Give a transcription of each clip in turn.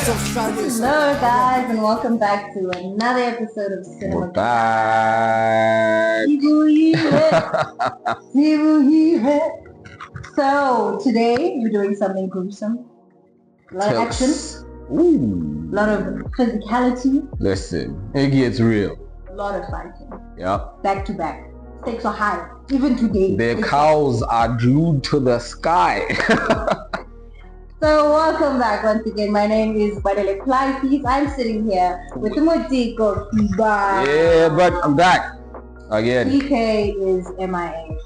Hello guys, and welcome back to another episode of Cinema. We're back. So today we're doing something gruesome. A lot of action. Ooh. A lot of physicality. Listen, it gets real. A lot of fighting. Yep. Back to back. Stakes are high. Even today. Their cows are glued to the sky. So welcome back once again. My name is Clyde. I'm sitting here with Motiko. Yeah, but I'm back again. DK is MIA.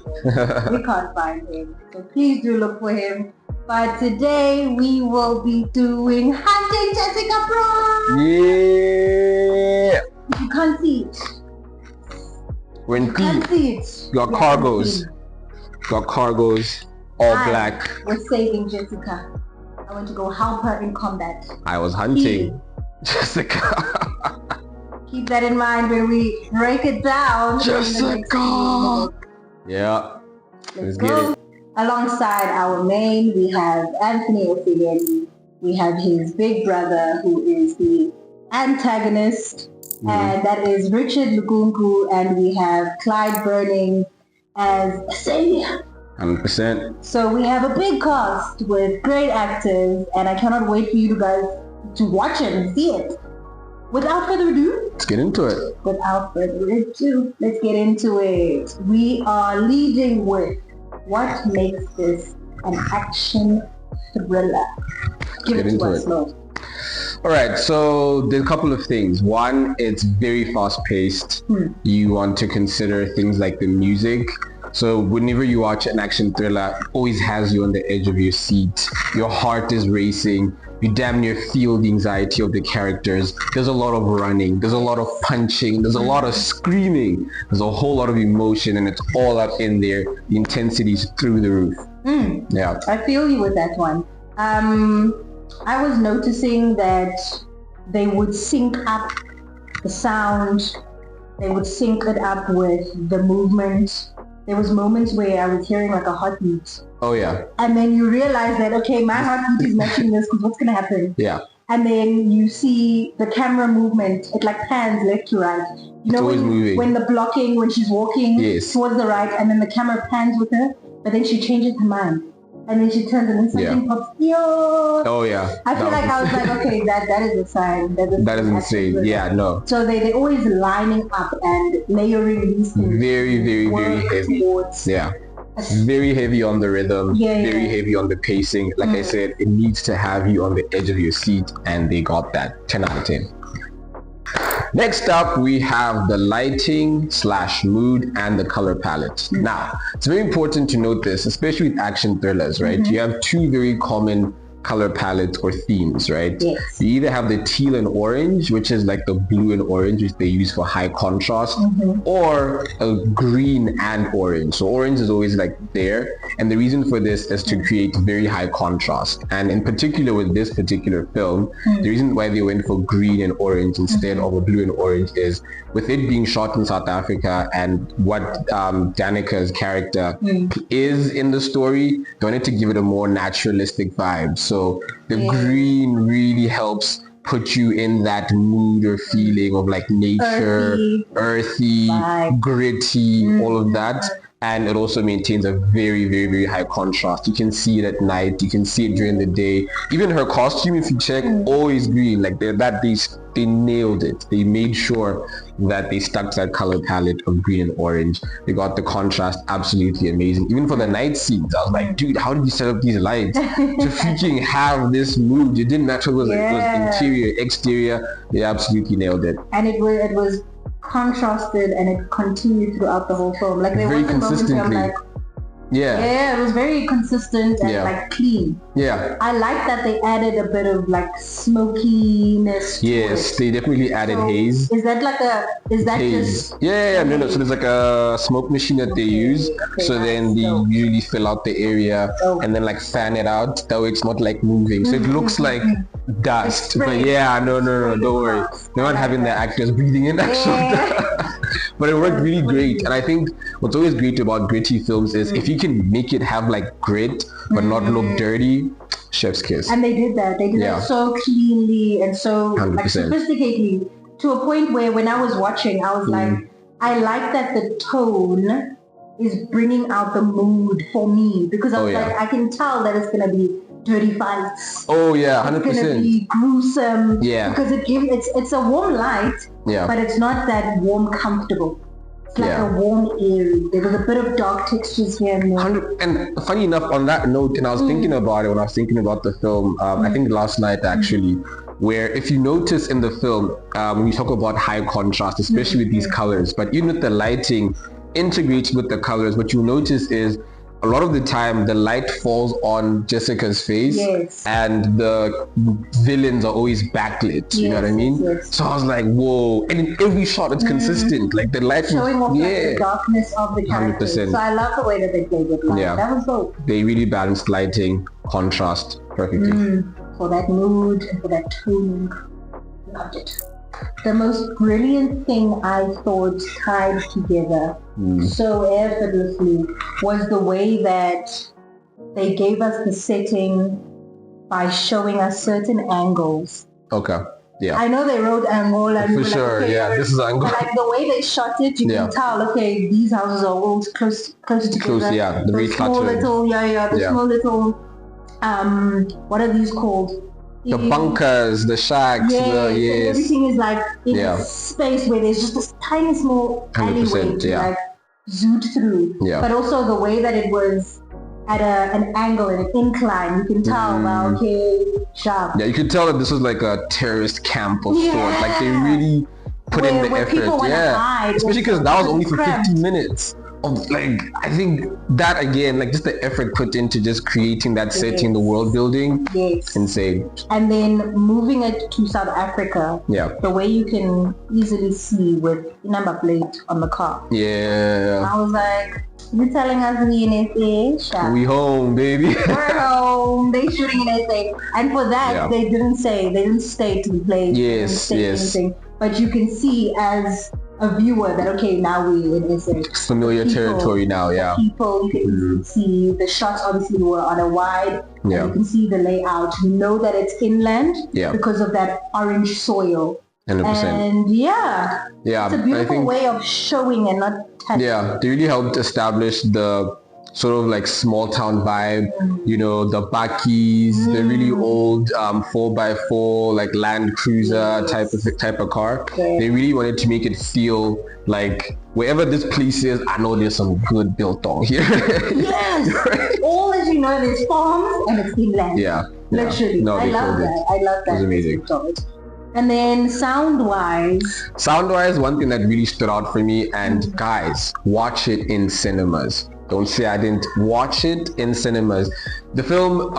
We can't find him. So please do look for him. But today we will be doing Hunting Jessica Brok. Yeah. You can't see it. We're in thieves. Got cargos. Got cargos. All black. We're saving Jessica. I want to go help her in combat. I was hunting Jessica. Keep that in mind when we break it down. Jessica. Yeah. Let's get it. Alongside our main, we have Anthony Ophidian. We have his big brother, who is the antagonist, and that is Richard Lukunku, and we have Clyde Berning as a savior. 100%. So we have a big cast with great actors, and I cannot wait for you guys to watch it and see it. Without further ado, let's get into it. Without further ado, let's get into it. We are leading with what makes this an action thriller. Give it to us, Lord. Alright, so there's a couple of things. One, it's very fast-paced. You want to consider things like the music. So whenever you watch an action thriller, it always has you on the edge of your seat. Your heart is racing. You damn near feel the anxiety of the characters. There's a lot of running. There's a lot of punching. There's a lot of screaming. There's a whole lot of emotion, and it's all up in there. The intensity's through the roof. Yeah. I feel you with that one. I was noticing that they would sync up the sound. They would sync it up with the movement. There was moments where I was hearing like a heartbeat. Oh yeah. And then you realize that, okay, my heartbeat is matching this because what's going to happen? Yeah. And then you see the camera movement. It like pans left to right. You know when the blocking, when she's walking towards the right, and then the camera pans with her, but then she changes her mind. And then she turns and then something pops. Yo! Oh yeah. I feel like I was like, okay, that is a sign. That is insane. Yeah, no. So they're always lining up and layering these things. Very, very, very heavy. Yeah. Very heavy on the rhythm. Very heavy on the pacing. Like I said, it needs to have you on the edge of your seat, and they got that. 10 out of 10. Next up, we have the lighting / mood and the color palette. Now, it's very important to note this, especially with action thrillers, right? You have two very common color palettes or themes, right? Yes. You either have the teal and orange, which is like the blue and orange, which they use for high contrast, or a green and orange. So orange is always like there, and the reason for this is to create very high contrast. And in particular with this particular film, the reason why they went for green and orange instead of a blue and orange is with it being shot in South Africa and what Danica's character is in the story, they wanted to give it a more naturalistic vibe. So the green really helps put you in that mood or feeling of like nature, earthy, gritty, all of that. And it also maintains a very, very, very high contrast. You can see it at night. You can see it during the day. Even her costume, if you check, always green. Like they nailed it. They made sure that they stuck to that color palette of green and orange. They got the contrast absolutely amazing. Even for the night scenes, I was like, dude, how did you set up these lights to freaking have this mood? It didn't matter whether it was interior, exterior. They absolutely nailed it. And it was contrasted, and it continued throughout the whole film. Like there was a moment where I'm like, it was very consistent and like clean. Yeah. I like that they added a bit of like smokiness. Yes, they definitely added haze. Is that haze. just No, so there's like a smoke machine that they use. So then they usually fill out the area and then like fan it out. That way it's not like moving. So it looks like dust. But no, don't worry. They're not having the actors breathing in actual dust. but it worked really great. And I think what's always great about gritty films is if you can make it have like grit but not look dirty, chef's kiss. And they did that. They did that so cleanly and so like, 100%. sophisticatedly, to a point where when I was watching, I was like, I like that the tone is bringing out the mood for me, because I was like, I can tell that it's gonna be dirty fights. Oh yeah, 100%. It's gonna be gruesome. Yeah. Because it's a warm light. Yeah. But it's not that warm comfortable. It's like a warm airy. There was a bit of dark textures here and there. And funny enough, on that note, and I was thinking about it when I was thinking about the film, I think last night actually, where if you notice in the film, when you talk about high contrast, especially with these colors, but even with the lighting integrated with the colors, what you notice is a lot of the time the light falls on Jessica's face and the villains are always backlit, you know what I mean? So I was like, whoa, and in every shot it's consistent, like the light showing off like, the darkness of the characters. 100%. So I love the way that they played with light. That was dope. They really balanced lighting, contrast perfectly. For that mood and for that tone. Loved it. The most brilliant thing I thought tied together so effortlessly was the way that they gave us the setting by showing us certain angles. Okay. Yeah. I know they wrote angle and for sure. Like, okay, this is angle. But like the way they shot it, you can tell. Okay, these houses are all close together. Close, yeah. The very small little, small little. What are these called? The bunkers, the shacks, everything is like in a space where there's just this tiny small alleyway to like zoom through. But also the way that it was at an angle and an incline, you can tell, well, okay, sharp. Yeah, you could tell that this was like a terrorist camp of sorts. Like they really put in the effort. Hide, especially because that was only for 15 minutes. Like I think that again, like just the effort put into just creating that setting, the world building, insane. And then moving it to South Africa, the way you can easily see with number plate on the car. I was like, you telling us we in SA? We home, baby. We're home. They shooting in SA, and for that they didn't state the place. Anything. But you can see as a viewer that okay, now we're in SA. Familiar territory now, People, you can see the shots obviously were on a wide, and you can see the layout. You know that it's inland because of that orange soil. 100%. And it's a beautiful way of showing and not touching. They really helped establish the sort of like small town vibe, you know, the bakkies, the really old 4x4 like Land Cruiser type of car. They really wanted to make it feel like wherever this place is, I know there's some good biltong here. All as you know, there's farms and it's inland. Literally. No, I love that. I love that. It was amazing. And then sound-wise, one thing that really stood out for me, and guys, watch it in cinemas. Don't say I didn't watch it in cinemas. The film,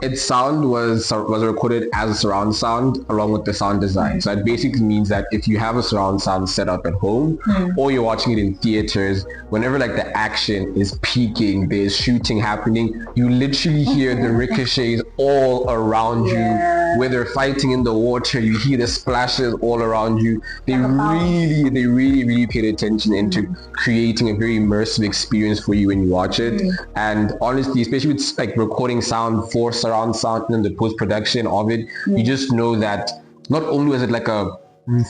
its sound was recorded as surround sound along with the sound design. So that basically means that if you have a surround sound set up at home or you're watching it in theaters, whenever like the action is peaking, there's shooting happening, you literally hear the ricochets all around you. Where they're fighting in the water, you hear the splashes all around you. They really paid attention into creating a very immersive experience for you when you watch it. And honestly, especially with like recording sound for surround sound and the post-production of it, you just know that not only was it like a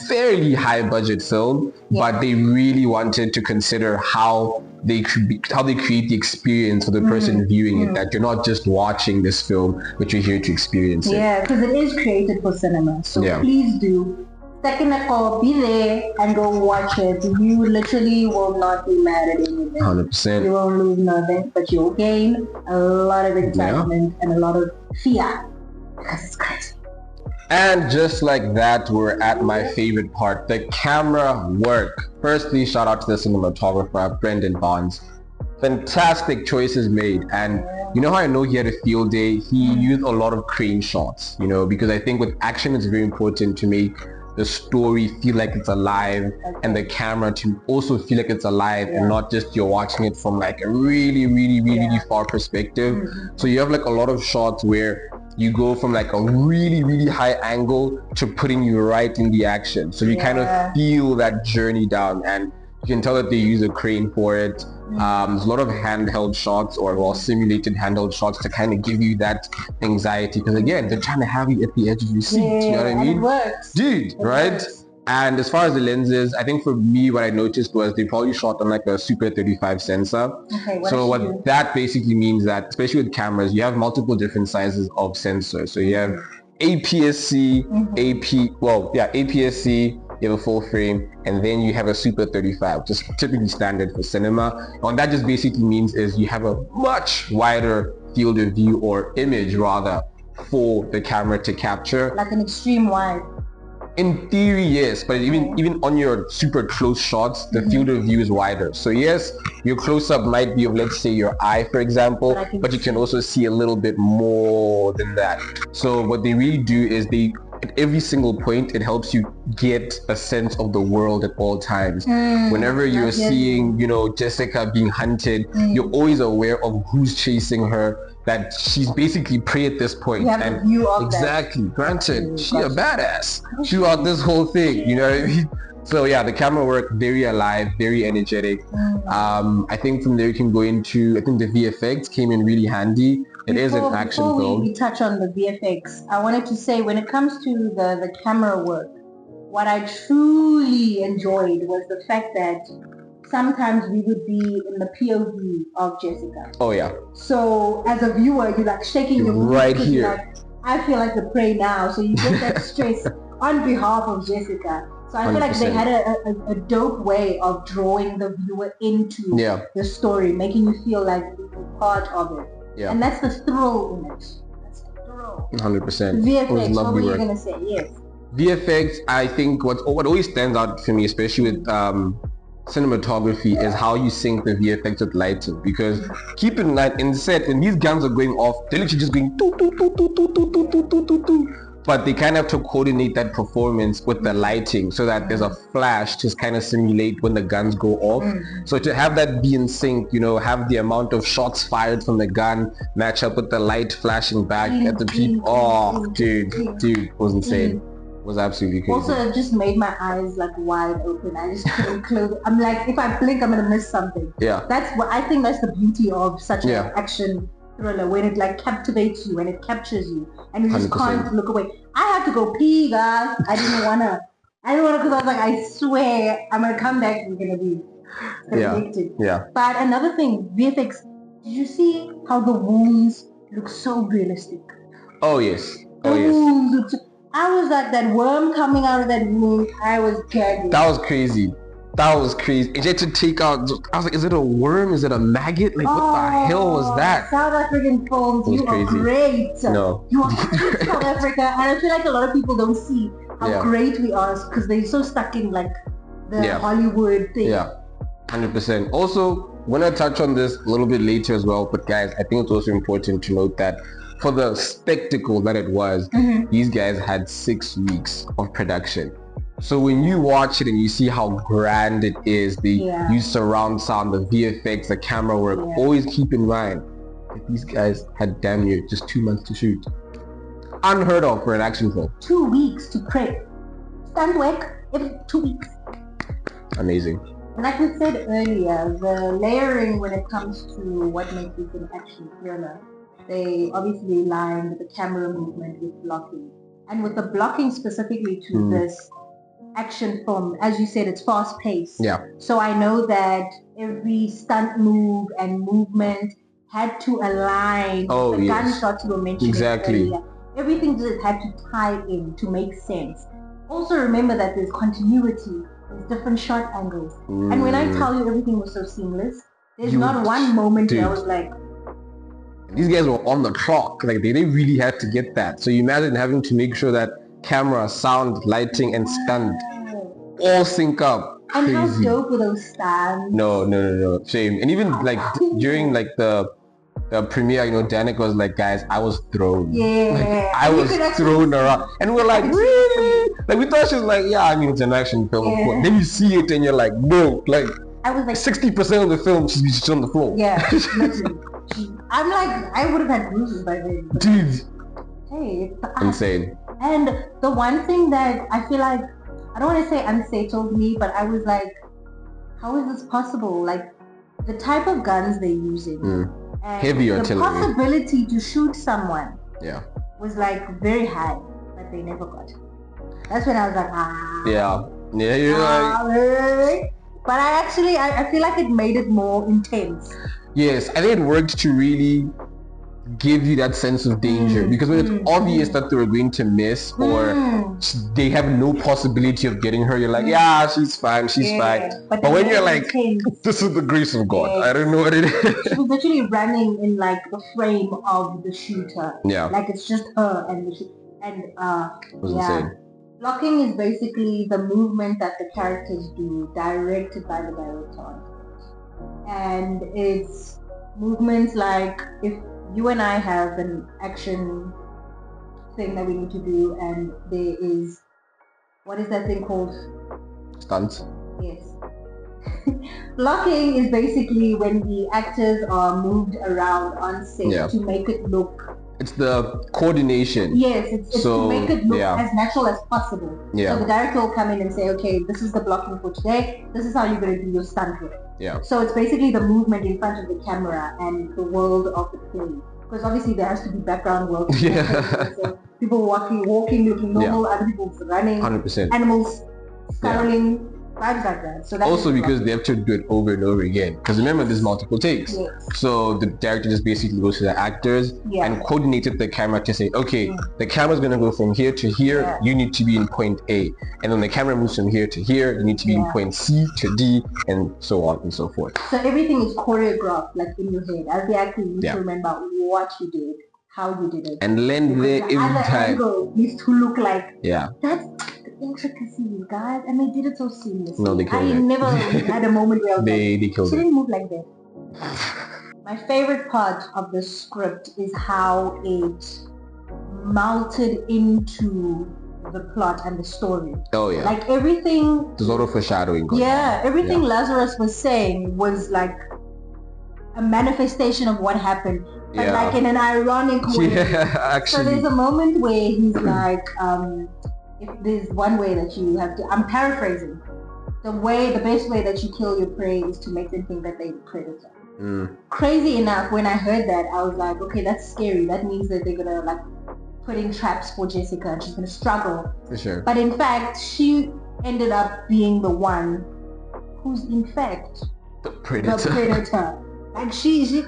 fairly high budget film, but they really wanted to consider how they create the experience for the person viewing it, that you're not just watching this film, but you're here to experience it. Yeah, because it is created for cinema. So please do. Second a call, be there and go watch it. You literally will not be mad at anything. 100%. You won't lose nothing, but you'll gain a lot of excitement and a lot of fear. Because it's crazy. And just like that, we're at my favorite part, the camera work. Firstly, shout out to the cinematographer, Brendan Barnes. Fantastic choices made. And you know how I know he had a field day? He used a lot of crane shots, you know, because I think with action, it's very important to make the story feel like it's alive and the camera to also feel like it's alive and not just you're watching it from like a really far perspective. So you have like a lot of shots where you go from like a really, really high angle to putting you right in the action. So you kind of feel that journey down, and you can tell that they use a crane for it. There's a lot of handheld shots or simulated handheld shots to kind of give you that anxiety, because again, they're trying to have you at the edge of your seat. You know what I mean? It works. Dude, right? Works. And as far as the lenses, I think for me, what I noticed was they probably shot on like a Super 35 sensor. Okay, so what that basically means that, especially with cameras, you have multiple different sizes of sensors. So you have APS-C, APS-C, you have a full frame, and then you have a Super 35, which is typically standard for cinema. And what that just basically means is you have a much wider field of view, or image rather, for the camera to capture. Like an extreme wide. In theory, yes, but even on your super close shots, the field of view is wider. So yes, your close-up might be of, let's say, your eye, for example, but you can also see a little bit more than that. So what they really do is at every single point, it helps you get a sense of the world at all times. Whenever you're seeing, Jessica being hunted, you're always aware of who's chasing her, that she's basically prey at this point. You have a view of exactly. That. Granted, she a badass throughout this whole thing. You know what I mean? So yeah, the camera work very alive, very energetic. I think from there you can go into, I think the VFX came in really handy. It is an action film. Before we touch on the VFX, I wanted to say, when it comes to the camera work, what I truly enjoyed was the fact that sometimes we would be in the POV of Jessica. Oh yeah. So as a viewer, you're like shaking your boots right here. Like, I feel like the prey now. So you get that stress on behalf of Jessica. So I feel 100%. Like they had a dope way of drawing the viewer into the story, making you feel like you're part of it. Yeah. And that's the thrill in it. That's the thrill. 100%. VFX, what were you going to say? Yes. VFX, I think what always stands out for me, especially with cinematography, is how you sync the VFX with lighting. Because keep in mind, in set, when these guns are going off, they're literally just going doo, doo, doo, doo, doo, doo, doo, doo, doo, doo, doo. But they kind of have to coordinate that performance with the lighting so that there's a flash to kind of simulate when the guns go off. So to have that be in sync, have the amount of shots fired from the gun match up with the light flashing back at the people. Oh, dude, it was insane. It was absolutely crazy. Also, it just made my eyes like wide open. I just couldn't close. I'm like, if I blink, I'm gonna miss something. Yeah. That's what I think. That's the beauty of such an action thriller, when it like captivates you, when it captures you, and you just 100%. Can't look away. I have to go pee, guys. I didn't wanna because I was like, I swear I'm gonna come back and we're gonna be convicted. Yeah. But another thing, VFX. Did you see how the wounds look so realistic? Oh yes. Wounds. I was like, that worm coming out of that wound. I was gagging. That was crazy. And you had to take out, I was like, is it a worm? Is it a maggot? Like, what the hell was that? South African films, you are great. No. You are great, South Africa. And I feel like a lot of people don't see how great we are, because they're so stuck in like the Hollywood thing. Yeah, 100%. Also, when I touch on this a little bit later as well, but guys, I think it's also important to note that for the spectacle that it was, these guys had 6 weeks of production. So when you watch it and you see how grand it is, the use surround sound, the VFX, the camera work, always keep in mind that these guys had damn near just 2 months to shoot. Unheard of for an action film. 2 weeks to prep. Stunt work, every 2 weeks. Amazing. Like we said earlier, the layering when it comes to what makes this an action thriller, they obviously lined the camera movement with blocking. And with the blocking specifically to this action film, as you said, it's fast paced. Yeah. So I know that every stunt move and movement had to align with the gunshots you were mentioning earlier. Everything just had to tie in to make sense. Also remember that there's continuity, there's different shot angles. And when I tell you everything was so seamless, there's not one moment where I was like, these guys were on the clock. Like they really had to get that. So you imagine having to make sure that camera, sound, lighting, and stunt all sync up. And how dope were those stands? No. Shame. And even like during like the premiere, Danica was like, guys, I was thrown. Yeah. Like, I was thrown around. And we're like, really? Like we thought she was like, yeah, I mean, it's an action film, of course. Then you see it and you're like, whoa, like I was like 60% of the film she's on the floor. Yeah. I'm like, I would have had bruises by then. Dude. hey, it's us. Insane. And the one thing that I feel like, I don't want to say unsettled me, but I was like, how is this possible? Like, the type of guns they're using. And heavy artillery. The possibility to shoot someone Yeah. was like very high, but they never got it. That's when I was like, Yeah. Yeah, you're like... But I feel like it made it more intense. Yes, I think it worked to really give you that sense of danger, because when it's obvious that they're going to miss or they have no possibility of getting her, you're like, yeah, she's fine. But when you're like, this is the grace of God. I don't know what it is. She was literally running in like the frame of the shooter. Yeah. Like it's just her and the shooter. And it was insane. Blocking is basically the movement that the characters do, directed by the director. And it's movements like, if you and I have an action thing that we need to do, and there is, what is that thing called? Stunts. Yes. Blocking is basically when the actors are moved around on set to make it look... It's the coordination. Yes, it's to make it look as natural as possible. Yeah. So the director will come in and say, okay, this is the blocking for today. This is how you're going to do your stunt work. Yeah. So it's basically the movement in front of the camera and the world of the play. Because obviously there has to be background work. So people walking, looking normal, other people running. 100%. Animals scurrying. Vibes like that. So that's also because they have to do it over and over again. Because remember, there's multiple takes. Yes. So the director just basically goes to the actors and coordinated the camera to say, okay, the camera's going to go from here to here. Yeah. You need to be in point A. And then the camera moves from here to here. You need to be in point C to D, and so on and so forth. So everything is choreographed, like in your head. As the actor, you need to remember what you did, how you did it. And land there every time. Angle needs to look like that's intricacies, guys, and they did it so seamlessly. No, they killed it. I never had a moment where I was they killed she it. didn't move like that. My favorite part of the script is how it melted into the plot and the story. Oh yeah. Like everything. There's a lot of foreshadowing. Everything Lazarus was saying was like a manifestation of what happened, but like in an ironic way. Yeah, actually. So there's a moment where he's like, if there's one way that you have to, I'm paraphrasing, the best way that you kill your prey is to make them think that they're the predator. Crazy enough, when I heard that, I was like, okay, that's scary. That means that they're gonna like put in traps for Jessica and she's gonna struggle. For sure. But in fact, she ended up being the one who's in fact the predator. Like she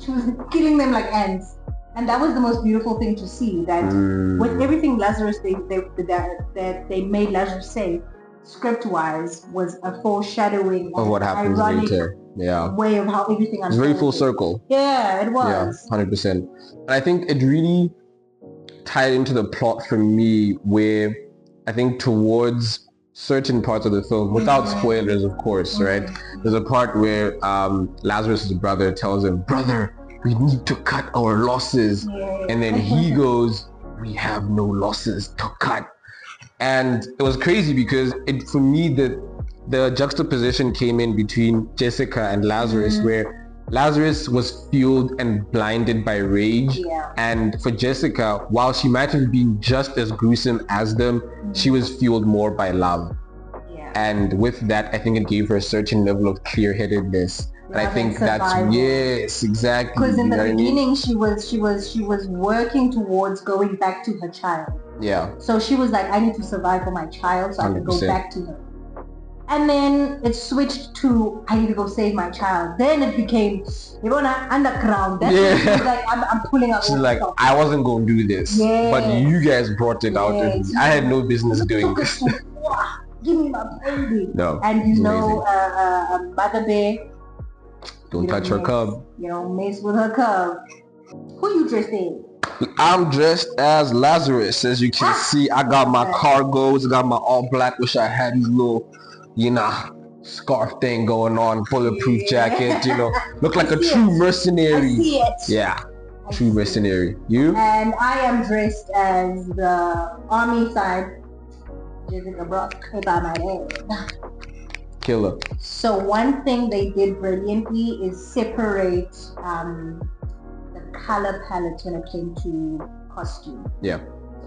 was killing them like ants. And that was the most beautiful thing to see, that with everything Lazarus, that they made Lazarus say, script-wise, was a foreshadowing of what happens later. Way of how everything unfolded. It's very full circle. Yeah, it was. Yeah, 100%. And I think it really tied into the plot for me, where I think towards certain parts of the film, without spoilers, of course, right? There's a part where Lazarus' brother tells him, brother, we need to cut our losses. And then he goes, we have no losses to cut. And it was crazy because for me, the juxtaposition came in between Jessica and Lazarus, where Lazarus was fueled and blinded by rage. And for Jessica, while she might have been just as gruesome as them, she was fueled more by love. And with that, I think it gave her a certain level of clear-headedness. And I think that's, yes, exactly. Because in the beginning, she was working towards going back to her child. Yeah. So she was like, I need to survive for my child so I can go back to her. And then it switched to, I need to go save my child. Then it became, you're on underground. That's she's like, I'm pulling out. She's like, stuff. I wasn't going to do this. But you guys brought it out of me. I had no business doing this. Give me my baby. No. And you know, Mother Bear. Don't touch her cub. You don't mess with her cub. Who you dressed in? I'm dressed as Lazarus. As you can see, I got my cargos, I got my all black. Wish I had these little, scarf thing going on, bulletproof jacket, look like a true mercenary. I see it. Yeah, true mercenary. You? And I am dressed as the army side, Jessica Brok, if I might add. Killer. So one thing they did brilliantly is separate the color palette when it came to costume. Yeah.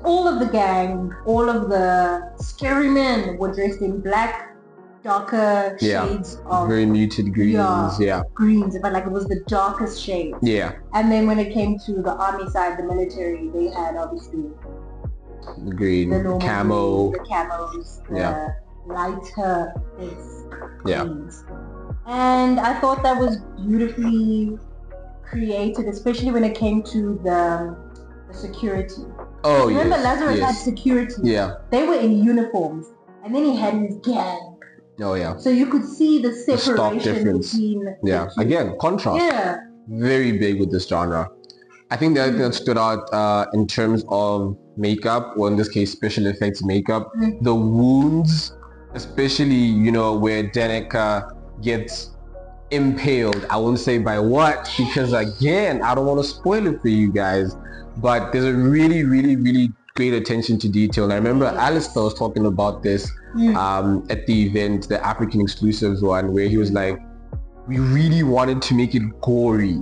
All of the gang, all of the scary men were dressed in black, darker shades of very muted greens. Greens, but like it was the darkest shades. Yeah. And then when it came to the army side, the military, they had obviously green, the normal camo, green, the camos, the lighter greens. And I thought that was beautifully created, especially when it came to the security. Oh, remember Lazarus had security. Yeah. They were in uniforms, and then he had his gang. Oh yeah. So you could see the separation between. Yeah. Again, contrast. Yeah. Very big with this genre. I think the other thing that stood out in terms of makeup, or in this case special effects makeup, the wounds, especially where Danica gets impaled. I won't say by what, because again, I don't want to spoil it for you guys. But there's a really, really, really great attention to detail. And I remember Alastair was talking about this at the event, the African Exclusives one, where he was like, we really wanted to make it gory,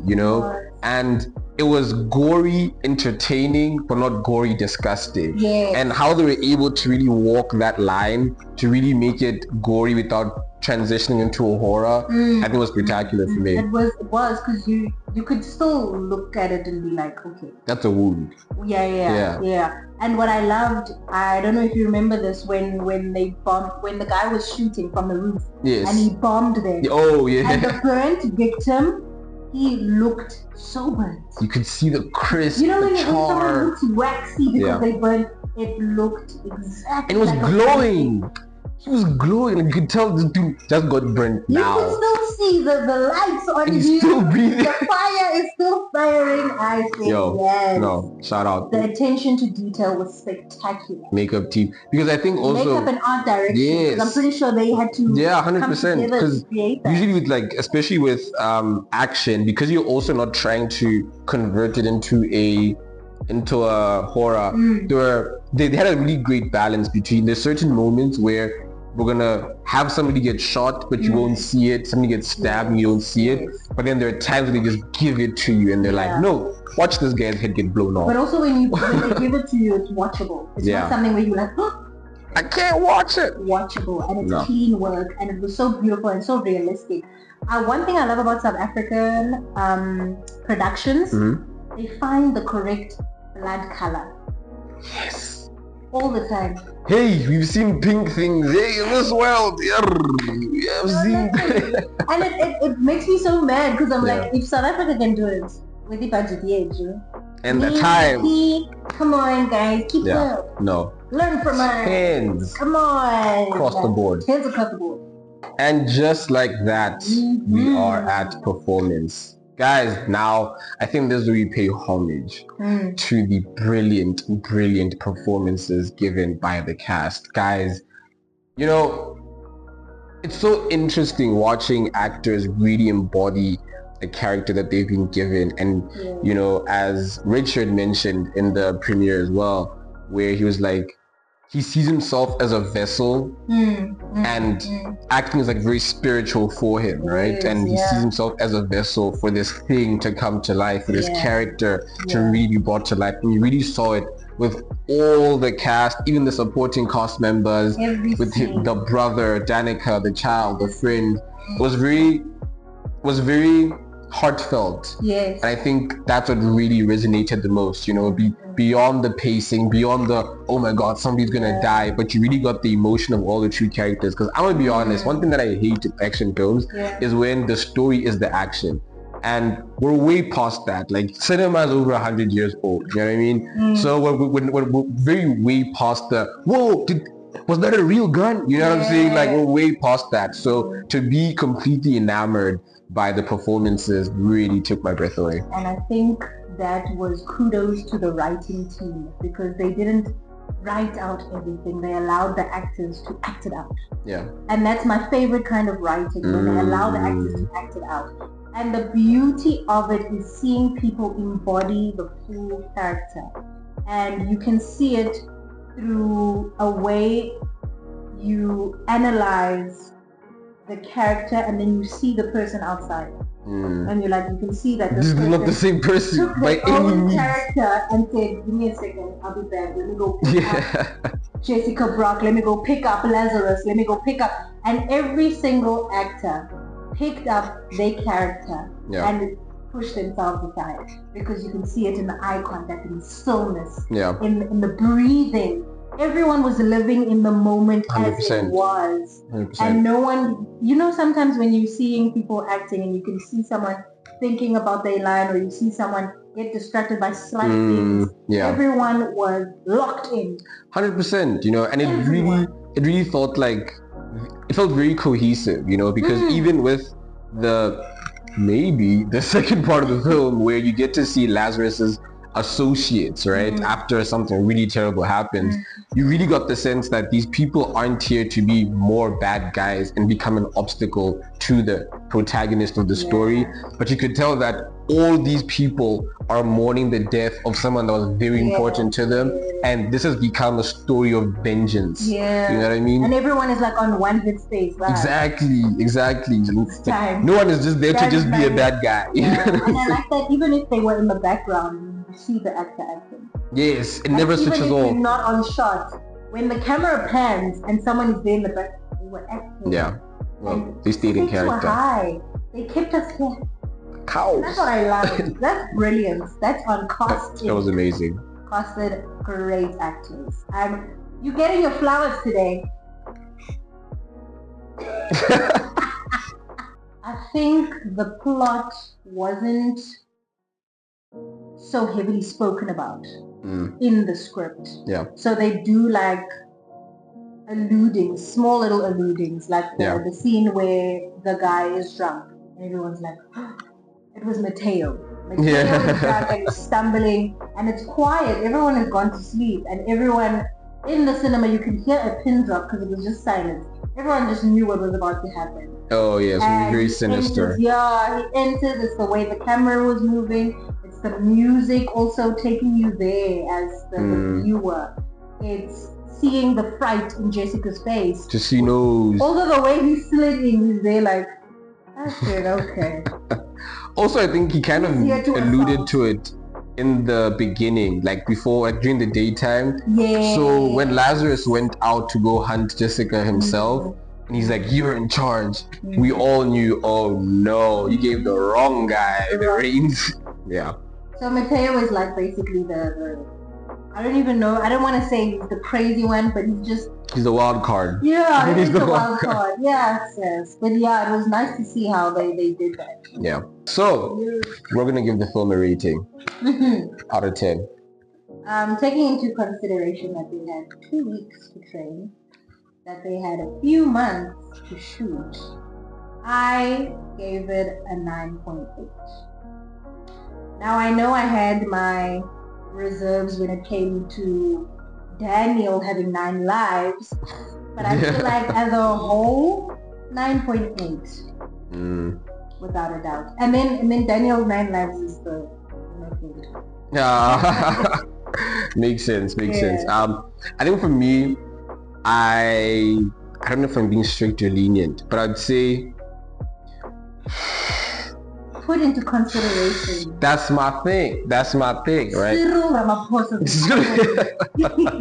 and it was gory, entertaining, but not gory, disgusting. Yes. And how they were able to really walk that line to really make it gory without transitioning into a horror, I think it was spectacular for me. It was because you could still look at it and be like, okay, that's a wound. Yeah. And what I loved, I don't know if you remember this, when the guy was shooting from the roof, and he bombed them. Oh yeah. And the burnt victim, he looked so burnt. You could see the crisp, when char. someone looks waxy because they burnt, it looked exactly. And it was glowing. He was glowing, and you could tell this dude just got burnt now. You could still see the lights on him. He's still breathing. The fire is still firing. I think yes. No, shout out. The attention to detail was spectacular. Makeup team, because I think also makeup and art direction. Yes. I'm pretty sure they had to. 100%. Because usually with especially with action, because you're also not trying to convert it into a horror. They had a really great balance between there's certain moments where we're gonna have somebody get shot but you won't see it, somebody gets stabbed and you don't see it, but then there are times where they just give it to you and they're like, no, watch this guy's head get blown off. But also when they give it to you, it's watchable. It's not something where you're like, oh, I can't watch it. Watchable, and it's clean work, and it was so beautiful and so realistic. One thing I love about South African productions, they find the correct blood color. Yes. All the time. Hey, we've seen pink things. Hey, in this world. We have seen. And it makes me so mad because I'm like, if South Africa can do it with the budget, and the time. Come on, guys, keep up. No. Learn from us. Hands. Come on. Across the board. Hands across the board. And just like that, we are at performance. Guys, now I think this is where we pay homage to the brilliant, brilliant performances given by the cast. Guys, it's so interesting watching actors really embody a character that they've been given. And, as Richard mentioned in the premiere as well, where he was like, he sees himself as a vessel and acting is very spiritual for him, right? And he sees himself as a vessel for this thing to come to life, for this character to really be brought to life. And you really saw it with all the cast, even the supporting cast members, with the brother, Danica, the child, the friend. It was very heartfelt. Yes. And I think that's what really resonated the most, beyond the pacing, beyond the, oh my god, somebody's gonna die, but you really got the emotion of all the true characters. Because I'm gonna be honest, one thing that I hate in action films is when the story is the action. And we're way past that. Cinema is over 100 years old, you know what I mean? So we're very way past the, whoa, was that a real gun? You know what I'm saying? We're way past that. So to be completely enamored by the performances really took my breath away. And I think that was kudos to the writing team, because they didn't write out everything. They allowed the actors to act it out. Yeah. And that's my favorite kind of writing, when they allow the actors to act it out. And the beauty of it is seeing people embody the full character. And you can see it through a way you analyze the character and then you see the person outside. And you can see that this is not the same person took by their any own means. character and said, give me a second, I'll be back. Let me go pick up Jessica Brok. Let me go pick up Lazarus. Let me go pick up. And every single actor picked up their character and pushed themselves aside, because you can see it in the eye contact, in the stillness, in the breathing. Everyone was living in the moment 100%. As it was. 100%. And no one, sometimes when you're seeing people acting and you can see someone thinking about their line, or you see someone get distracted by slight things, everyone was locked in. 100%, and it really felt like, it felt very cohesive, because even with maybe the second part of the film where you get to see Lazarus's associates, right, after something really terrible happens, you really got the sense that these people aren't here to be more bad guys and become an obstacle to the protagonist of the story, but you could tell that all these people are mourning the death of someone that was very important to them, and this has become a story of vengeance. You know what I mean? And everyone is like on one headspace, right? Exactly. No one is just there to just be a bad guy. And I like that even if they were in the background, you see the actor acting. Yes, it never switches even if off. You're not on shot. When the camera pans and someone is there in the back, they were acting. Yeah. Well, they stayed in character. Were high. They kept us here. Cows. That's what I love. That's brilliant. That's on casting. That was amazing. Casted great actors. You getting your flowers today? I think the plot wasn't so heavily spoken about in the script. Yeah. So they do like small little alludings, like the scene where the guy is drunk and everyone's like, oh, it was Mateo. Mateo is drunk and he's stumbling, and it's quiet. Everyone has gone to sleep, and everyone in the cinema, you could hear a pin drop because it was just silence. Everyone just knew what was about to happen. Oh yes, very sinister. He entered. It's the way the camera was moving. It's the music also taking you there as the viewer. It's seeing the fright in Jessica's face. Just she knows. Also the way he slid in, he's there like, I said, okay. Also, I think he kind of alluded to it in the beginning, like before, during the daytime. Yeah. So when Lazarus went out to go hunt Jessica himself, and he's like, you're in charge. We all knew, oh no, you gave the wrong guy the reins. Yeah. So Mateo is like basically the I don't even know, I don't want to say he's the crazy one, but he's the wild card. Yeah, he's the wild card. Yes. But yeah, it was nice to see how they did that. Yeah. So, we're going to give the film a rating out of 10. Taking into consideration that they had 2 weeks to train, that they had a few months to shoot, I gave it a 9.8. Now I know I had my reserves when it came to Daniel having 9 lives, but I feel like as a whole, 9.8 without a doubt. And then Daniel's 9 lives is the makes sense. I think for me, I don't know if I'm being strict or lenient, but I'd say put into consideration. That's my thing, right?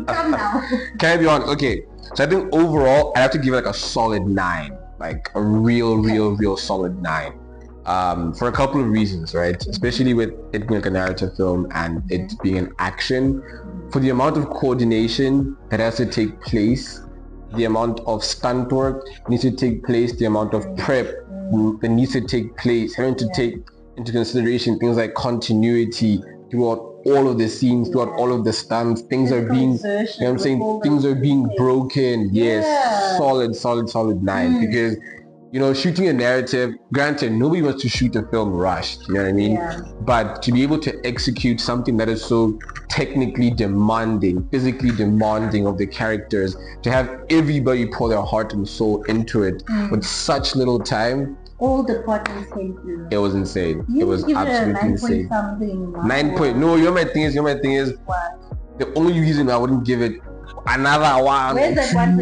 Come now. Can I be honest? Okay, so I think overall I have to give it like a solid 9, like a real solid 9, for a couple of reasons, right? Especially with it being like a narrative film and it being an action, for the amount of coordination that has to take place, the amount of stunt work needs to take place, the amount of prep that needs to take place, having to take into consideration things like continuity throughout all of the scenes, throughout all of the stunts. Things are being, you know what I'm saying, things are being broken. Yes, solid 9. Because, you know, shooting a narrative, granted, nobody wants to shoot a film rushed, you know what I mean? But to be able to execute something that is so technically demanding, physically demanding of the characters, to have everybody pour their heart and soul into it with such little time. All departments came through. It was insane. It was absolutely insane. 9 point. No, you know my thing is what? The only reason I wouldn't give it another 1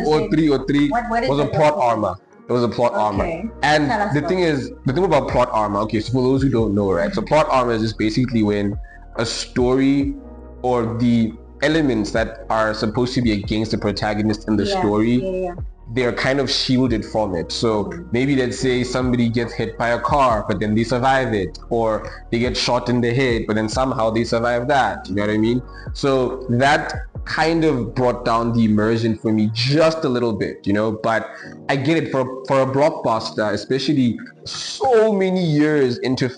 or 2 or 3 was a plot armor. It was a plot armor. And the thing about plot armor, okay, so for those who don't know, right? So plot armor is just basically when a story or the elements that are supposed to be against the protagonist in the story, they're kind of shielded from it. So maybe let's say somebody gets hit by a car, but then they survive it, or they get shot in the head, but then somehow they survive that. You know what I mean? So that kind of brought down the immersion for me just a little bit, you know. But I get it, for a blockbuster, especially so many years into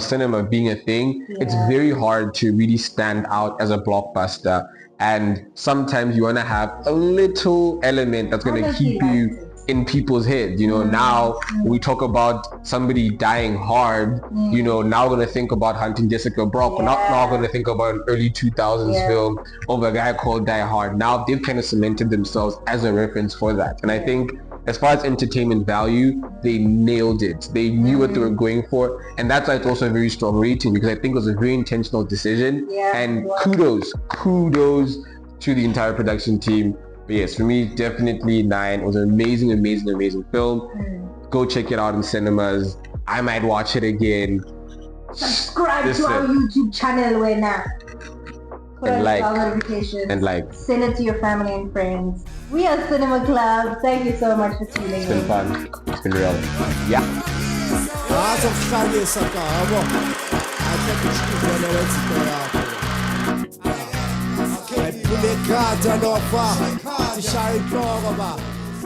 cinema being a thing, it's very hard to really stand out as a blockbuster. And sometimes you want to have a little element that's going to keep you in people's heads. You know, now we talk about somebody dying hard, you know, now we're going to think about Hunting Jessica Brok. We're not now going to think about an early 2000s film of a guy called Die Hard. Now they've kind of cemented themselves as a reference for that. And I think as far as entertainment value, they nailed it. They knew what they were going for, and that's why it's also a very strong rating, because I think it was a very intentional decision. And kudos to the entire production team. But yes, for me, definitely 9. It was an amazing film. Go check it out in cinemas. I might watch it again. Subscribe to our YouTube channel right now. Put on notifications and like. Send it to your family and friends. We are Cinema Club. Thank you so much for tuning in. It's been fun. It's been real. Yeah. Pull les cartes à l'enfant, c'est Charlie Corba.